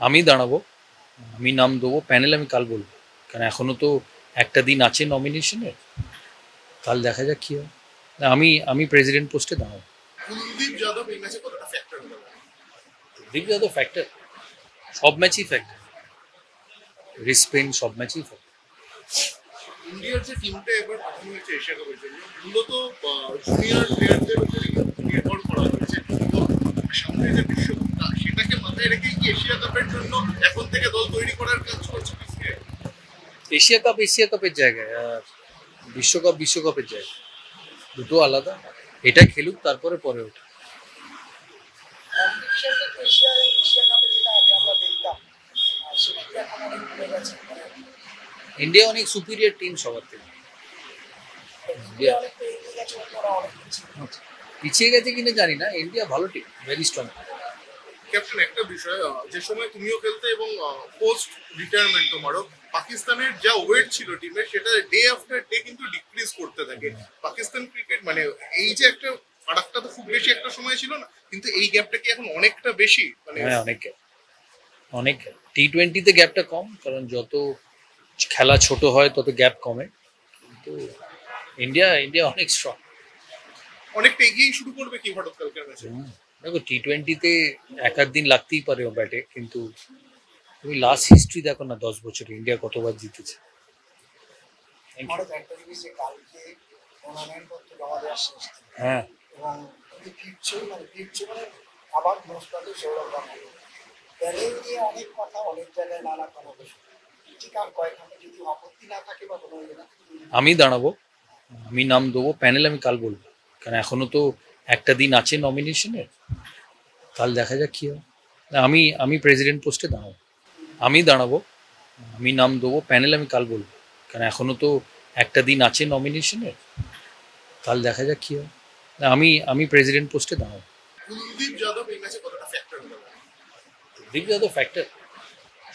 আমি দাঁড়াবো, আমি নাম দেবো, প্যানেল আমি কাল বলবো, কারণ এখনো তো একটা দিন আছে নমিনেশনের। কাল দেখা যাক কি হয়। না, আমি প্রেসিডেন্ট পোস্টে দাঁড়াবো। কুলদীপ যাদব এই ম্যাচে কতটা ফ্যাক্টর হতে পারে? কুলদীপ যাদব ফ্যাক্টর, সব ম্যাচই ফ্যাক্টর, রিস্পেন সব ম্যাচই ফ্যাক্টর। ইন্ডিয়ার যে টিমটা এবার পাঠানো হয়েছে এশিয়া কাপের জন্য মূলত জুনিয়র প্লেয়ারদের উপরে কিন্তু নির্ভর করা হয়েছে। তো সামনে যে বিশ্বকাপটা সেটাকে মাথায় রেখে কি এশিয়া কাপের জন্য এখন থেকে দল তৈরি করার কাজ করছে বিসিএ? এশিয়া কাপের জায়গায়, আর বিশ্বকাপের জায়গায়, দুটো আলাদা। এটা খেলুক, তারপরে পরে ওঠা। ইন্ডিয়া অনেক সুপিরিয়র টিম সবার থেকে। ইন্ডিয়া পিছিয়ে গেছে কিনা জানি না, ইন্ডিয়া ভালো টিম, ভেরি স্ট্রং। ক্যাপ্টেন, একটা বিষয়, যে সময় তুমিও খেলতে এবং পোস্ট রিটায়ারমেন্ট তোমারও, পাকিস্তানের যা ওয়েট ছিল টিমের সেটা ডে আফটার ডে কিন্তু ডিক্রিজ করতে থাকে। পাকিস্তান ক্রিকেট মানে এই যে একটা ফারাকটা তো খুব বেশি একটা সময় ছিল না, কিন্তু এই গ্যাপটা কি এখন অনেকটা বেশি মানে? হ্যাঁ, অনেক টি20-তে গ্যাপটা কম, কারণ যত খেলা ছোট হয় তত গ্যাপ কমে, কিন্তু ইন্ডিয়া অনেক স্ট্রং। অনেকটা এগিয়েই শুরু করবে কি ভারত কালকের ম্যাচে? দেখো, টি20-তে এক আধ দিন লাগতেই পারে ও ব্যাটে, কিন্তু তুমি লাস্ট হিস্ট্রি দেখো না, 10 বছরে ইন্ডিয়া কতবার জিতেছে। ভারত একটা জিনিস যে কালকে টুর্নামেন্ট করতে জমা দেওয়ার শেষ দিন হ্যাঁ, এবং তুমি ফিরছো মানে আবার মুস্তাফিজ সৌরভ গাঙ্গুলি প্যানেল নিয়ে অনেক কথা, অনেক জায়গায় নানা কনভারসেশন। ঠিক আর কয়েকখানে যদি আপত্তি না থাকে বা কোনো ইয়ে না থাকে, আমি দাঁড়াবো, আমি নাম দেবো, প্যানেল আমি কাল বলবো, কারণ এখনো তো একটা দিন আছে নমিনেশনের। কাল দেখা যাক কি হয়। না, আমি প্রেসিডেন্ট পোস্টে দাঁড়াবো। আমি দাঁড়াবো, আমি নাম দেবো, প্যানেল আমি কাল বলবো, কারণ এখনো তো একটা দিন আছে নমিনেশনের। কাল দেখা যাক কি হয়। না, আমি প্রেসিডেন্ট পোস্টে দাঁড়াবো। কুলদীপ যাদব এই ম্যাচে কতটা ফ্যাক্টর হতে পারে? কুলদীপ যাদব ফ্যাক্টর,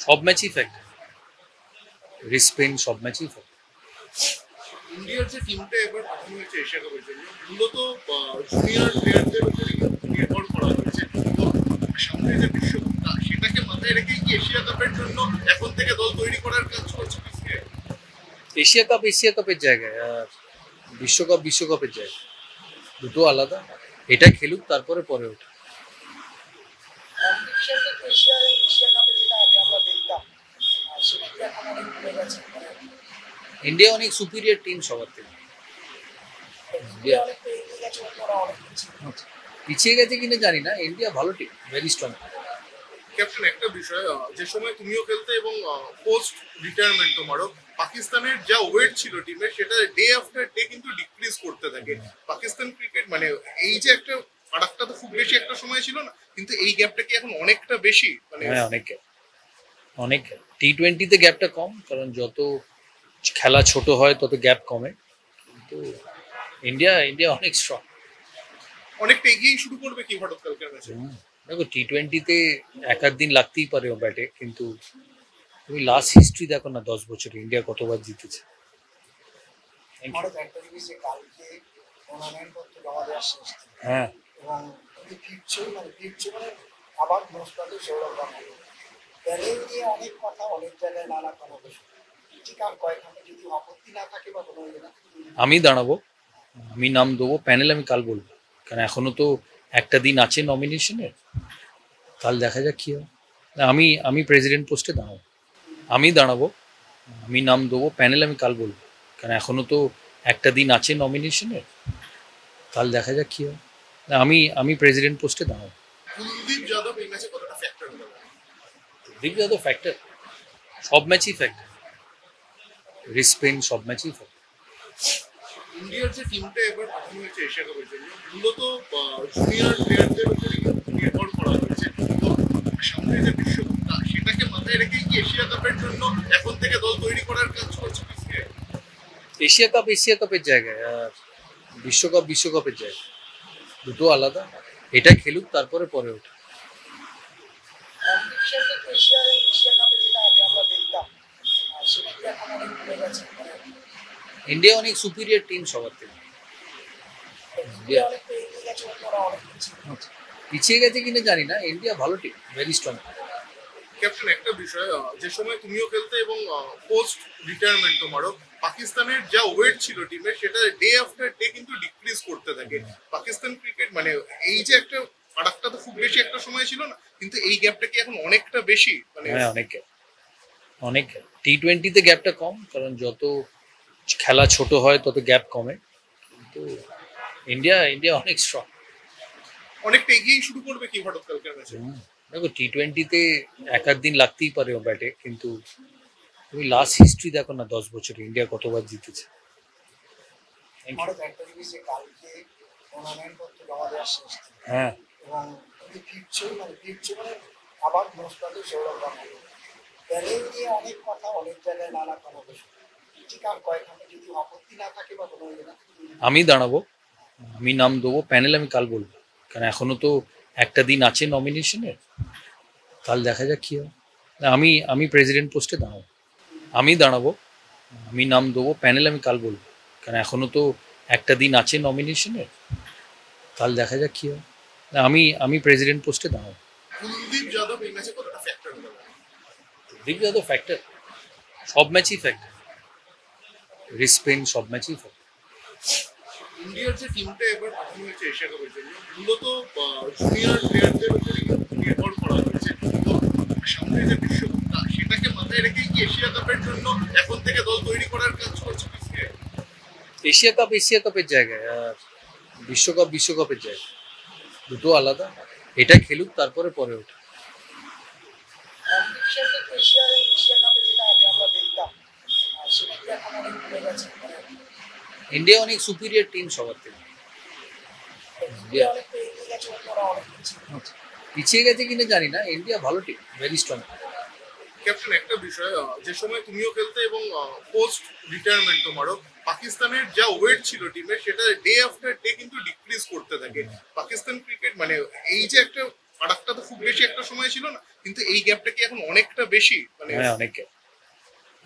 সব ম্যাচই ফ্যাক্টর, রিস্পেন সব ম্যাচই ফ্যাক্টর। ইন্ডিয়ার যে টিমটা এবার পাঠানো হয়েছে এশিয়া কাপের জন্য মূলত জুনিয়র প্লেয়ারদের উপরে কিন্তু নির্ভর করা হয়েছে। তো সামনে যে বিশ্বকাপটা সেটাকে মাথায় রেখে কি এশিয়া কাপের জন্য এখন থেকে দল তৈরি করার কাজ করছে বিসিএ? এশিয়া কাপের জায়গায়, আর বিশ্বকাপের জায়গায়, দুটো আলাদা। এটা খেলুক, তারপরে পরে ওঠা। এশিয়া কাপে যেটা আগে আমরা দেখতাম সেটা কি এখন অনেক কমে গেছে? ইন্ডিয়া অনেক সুপিরিয়র টিম সবার থেকে। ইন্ডিয়া অনেকটা এগিয়ে গেছে, অন্যরা অনেক কিছু। পিছিয়ে গেছে কিনা জানি না, ইন্ডিয়া ভালো টিম, ভেরি স্ট্রং। ক্যাপ্টেন, একটা বিষয়, যে সময় তুমিও খেলতে এবং পোস্ট রিটায়ারমেন্ট তোমারও, পাকিস্তানের যা ওয়েট ছিল টিমের সেটা ডে আফটার ডে কিন্তু ডিক্রিজ করতে থাকে। পাকিস্তান ক্রিকেট মানে এই যে একটা ফারাকটা তো খুব বেশি একটা সময় ছিল না, কিন্তু এই গ্যাপটা কি এখন অনেকটা বেশি মানে? হ্যাঁ, অনেক টি20-তে গ্যাপটা কম, কারণ যত খেলা ছোট হয় তত গ্যাপ কমে, কিন্তু ইন্ডিয়া অনেক স্ট্রং। অনেকটা এগিয়েই শুরু করবে কি ভারত কালকের ম্যাচে? দেখো, টি20-তে এক আধ দিন লাগতেই পারে ও ব্যাটে, কিন্তু তুমি লাস্ট হিস্ট্রি দেখো না, 10 বছরে ইন্ডিয়া কতবার জিতেছে। ভারত একটা জিনিস যে কালকে টুর্নামেন্ট করতে জমা দেওয়ার শেষ দিন হ্যাঁ, এবং তুমি ফিরছো মানে আবার মুস্তাফিজ সৌরভ গাঙ্গুলি প্যানেল নিয়ে অনেক কথা, অনেক জায়গায় নানা কনভারসেশন। ঠিক আর কয়েকখানে যদি আপত্তি না থাকে বা কোনো ইয়ে না থাকে, আমি দাঁড়াবো, আমি নাম দেবো, প্যানেল আমি কাল বলবো, কারণ এখনো তো একটা দিন আছে নমিনেশনের। কাল দেখা যাক কি হয়। না, আমি প্রেসিডেন্ট পোস্টে দাঁড়াবো। আমি দাঁড়াবো, আমি নাম দেবো, প্যানেল আমি কাল বলবো, কারণ এখনো তো একটা দিন আছে নমিনেশনের। কাল দেখা যাক কি হয়। না, আমি প্রেসিডেন্ট পোস্টে দাঁড়াবো। কুলদীপ যাদব এই ম্যাচে কতটা ফ্যাক্টর হতে পারে? কুলদীপ যাদব ফ্যাক্টর, সব ম্যাচই ফ্যাক্টর, রিস্পেন সব ম্যাচই ফ্যাক্টর। ইন্ডিয়ার যে টিমটা এবার পাঠানো হয়েছে এশিয়া কাপের জন্য মূলত জুনিয়র প্লেয়ারদের উপরে কিন্তু নির্ভর করা হয়েছে। তো সামনে যে বিশ্বকাপটা সেটাকে মাথায় রেখে কি এশিয়া কাপের জন্য এখন থেকে দল তৈরি করার কাজ করছে বিসিএ? এশিয়া কাপের জায়গায়, আর বিশ্বকাপের জায়গায়, দুটো আলাদা। এটা খেলুক, তারপরে পরে ওঠা। এশিয়া কাপে যেটা আগে আমরা দেখতাম সেটা কি এখন অনেক কমে গেছে? ইন্ডিয়া অনেক সুপিরিয়র টিম সবার থেকে। ইন্ডিয়া অনেকটা এগিয়ে গেছে, অন্যরা অনেক কিছু। পিছিয়ে গেছে কিনা জানি না, ইন্ডিয়া ভালো টিম, ভেরি স্ট্রং। ক্যাপ্টেন একটা বিষয় যে সময় তুমিও খেলতে এবং পোস্ট রিটায়ারমেন্ট তোমারও পাকিস্তানের যা ওয়েট ছিল টিমের সেটা ডে আফটার ডে কিন্তু ডিক্রিজ করতে থাকে। পাকিস্তান ক্রিকেট মানে এই যে একটা ফারাকটা তো খুব বেশি একটা সময় ছিল না, কিন্তু এই গ্যাপটা কি এখন অনেকটা বেশি মানে? হ্যাঁ, অনেক gap, অনেক T20-তে গ্যাপটা কম, কারণ যত খেলা ছোট হয় তত গ্যাপ কমে। কিন্তু ইন্ডিয়া ইন্ডিয়া অনেক স্ট্রং। অনেকটা এগিয়েই শুরু করবে কি ভারত কালকের ম্যাচে? দেখো, T20-তে এক আধ দিন লাগতেই পারে ও ব্যাটে, কিন্তু তুমি লাস্ট হিস্ট্রি দেখো না, 10 বছরে ইন্ডিয়া কতবার জিতেছে। ভারত একটা জিনিস যে কালকে টুর্নামেন্ট করতে জমা দেওয়ার শেষ দিন হ্যাঁ, এবং তুমি ফিরছো মানে আবার মোস্তাফিজ সৌরভ গাঙ্গুলি ব্যাটিং নিয়ে অনেক কথা, অনেক জায়গায় নানা কনভারসেশন। ঠিক আর কয়েকখানে যদি আপত্তি না থাকে বা কোনো ইয়ে না, আমি দাঁড়াবো, আমি নাম দেবো প্যানেল, আমি কাল বলবো, কারণ এখনো তো একটা দিন আছে নমিনেশনের, কাল দেখা যাক কি হয়। না, আমি প্রেসিডেন্ট পোস্টে দাঁড়াবো, আমি দাঁড়াবো, আমি নাম দেবো প্যানেল, আমি কাল বলবো, কারণ এখনো তো একটা দিন আছে নমিনেশনের, কাল দেখা যাক কি হয়। না, আমি প্রেসিডেন্ট পোস্টে দাঁড়াবো। কুলদীপ যাদব এই ম্যাচে কতটা ফ্যাক্টর হতে পারে? কুলদীপ যাদব ফ্যাক্টর, সব ম্যাচই ফ্যাক্টর, রিস্পেন সব ম্যাচই ফ্যাক্টর। ইন্ডিয়ার যে টিমটা এবার পাঠানো হয়েছে এশিয়া কাপের জন্য মূলত জুনিয়র প্লেয়ারদের উপরে কিন্তু নির্ভর করা হয়েছে। তো সামনে যে বিশ্বকাপটা সেটাকে মাথায় রেখে কি এশিয়া কাপের জন্য এখন থেকে দল তৈরি করার কাজ করছে বিসিএ? এশিয়া কাপের জায়গায়, আর বিশ্বকাপের জায়গায়, দুটো আলাদা। এটা খেলুক, তারপরে পরে ওঠে। কম্পিটিশনটা তো এশিয়া কাপে যেটা আগে আমরা দেখতাম, সেটা কি এখন অনেক কমে গেছে? মানে ইন্ডিয়া অনেক সুপিরিয়র টিম সবার থেকে। ইন্ডিয়া অনেকটা এগিয়ে গেছে, অন্যরা অনেক পিছিয়ে গেছে কিনা জানি না, ইন্ডিয়া ভালো টিম, ভেরি স্ট্রং। ক্যাপ্টেন একটা বিষয় যে সময় তুমিও খেলতে এবং পোস্ট রিটায়ারমেন্ট তোমারও পাকিস্তানের যা ওয়েট ছিল টিমের সেটা ডে আফটার ডে কিন্তু ডিক্রিজ করতে থাকে। পাকিস্তান ক্রিকেট মানে এই যে একটা ফারাকটা তো খুব বেশি একটা সময় ছিল না, কিন্তু এই গ্যাপটা কি এখন অনেকটা বেশি মানে? হ্যাঁ,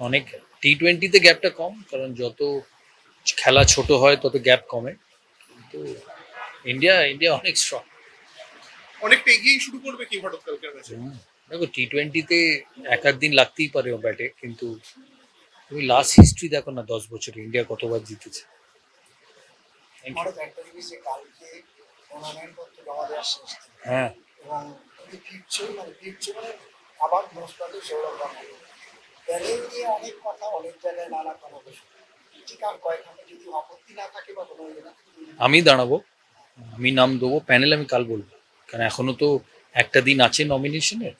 অনেক T20-তে গ্যাপটা কম, কারণ যত খেলা ছোট হয় তত গ্যাপ কমে। কিন্তু ইন্ডিয়া অনেক স্ট্রং। অনেকটা এগিয়েই শুরু করবে কি ভারত কালকের ম্যাচে? দেখো, T20-তে এক আধ দিন লাগতেই পারে ও ব্যাটে, কিন্তু তুমি লাস্ট হিস্ট্রি দেখো না, 10 বছরে ইন্ডিয়া কতবার জিতেছে। ভারত একটা জিনিস যে কালকে টুর্নামেন্ট করতে জমা দেওয়ার শেষ দিন হ্যাঁ, এবং তুমি ফিরছো মানে আবার মোস্তাফিজ সৌরভ গাঙ্গুলি ব্যাটিং নিয়ে অনেক কথা, অনেক জায়গায় নানা কনভারসেশন। ঠিক আর কয়েকখানে যদি আপত্তি না থাকে বা কোনো ইয়ে না, আমি দাঁড়াবো, আমি নাম দেবো প্যানেল, আমি কাল বলবো, কারণ এখনো তো একটা দিন আছে নমিনেশনের,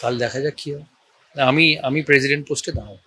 কাল দেখা যাক কি হয়। না, আমি প্রেসিডেন্ট পোস্টে দাঁড়াবো।